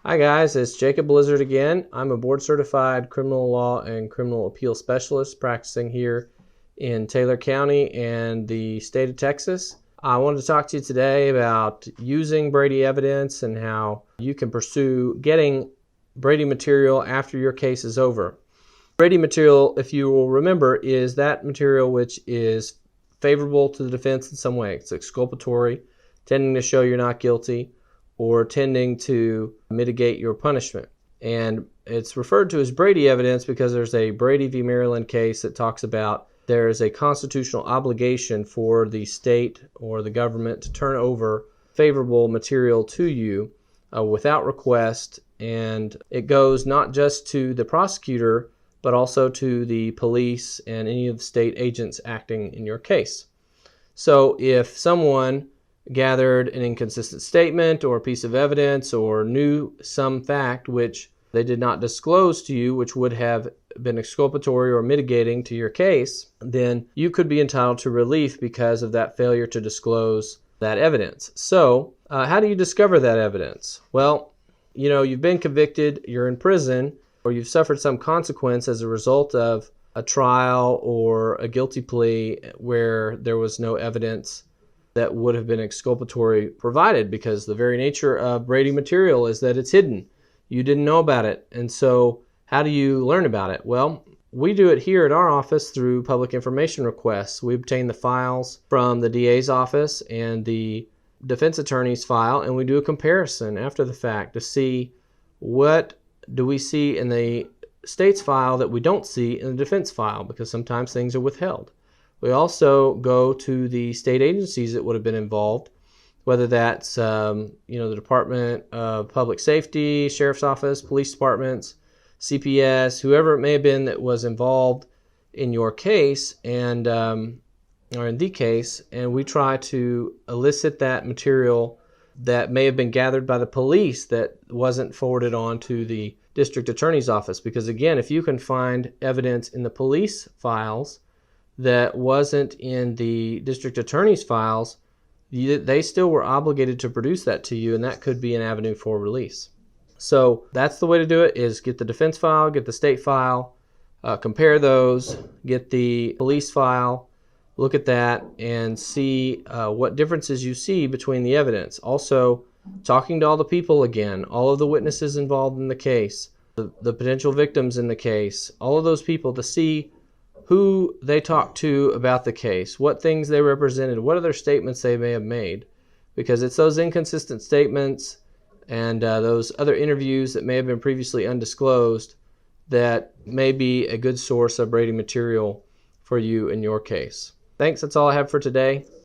Hi guys, it's Jacob Blizzard again. I'm a board certified criminal law and criminal appeal specialist practicing here in Taylor County and the state of Texas. I wanted to talk to you today about using Brady evidence and how you can pursue getting Brady material after your case is over. Brady material, if you will remember, is that material which is favorable to the defense in some way. It's exculpatory, tending to show you're not guilty, or tending to mitigate your punishment. And it's referred to as Brady evidence because there's a Brady v. Maryland case that talks about there is a constitutional obligation for the state or the government to turn over favorable material to you without request, and it goes not just to the prosecutor but also to the police and any of the state agents acting in your case. So if someone gathered an inconsistent statement or a piece of evidence or knew some fact which they did not disclose to you, which would have been exculpatory or mitigating to your case, then you could be entitled to relief because of that failure to disclose that evidence. So how do you discover that evidence? Well, you've been convicted, you're in prison, or you've suffered some consequence as a result of a trial or a guilty plea where there was no evidence that would have been exculpatory provided, because the very nature of Brady material is that it's hidden. You didn't know about it. And so how do you learn about it? Well, we do it here at our office through public information requests. We obtain the files from the DA's office and the defense attorney's file, and we do a comparison after the fact to see what do we see in the state's file that we don't see in the defense file, because sometimes things are withheld. We also go to the state agencies that would have been involved, whether that's the Department of Public Safety, Sheriff's Office, police departments, CPS, whoever it may have been that was involved in your case and or in the case, and we try to elicit that material that may have been gathered by the police that wasn't forwarded on to the district attorney's office. Because again, if you can find evidence in the police files that wasn't in the district attorney's files, they still were obligated to produce that to you, and that could be an avenue for release. So that's the way to do it, is get the defense file, get the state file, compare those, get the police file, look at that and see what differences you see between the evidence. Also, talking to all the people again, all of the witnesses involved in the case, the potential victims in the case, all of those people, to see who they talked to about the case, what things they represented, what other statements they may have made, because it's those inconsistent statements and those other interviews that may have been previously undisclosed that may be a good source of Brady material for you in your case. Thanks, that's all I have for today.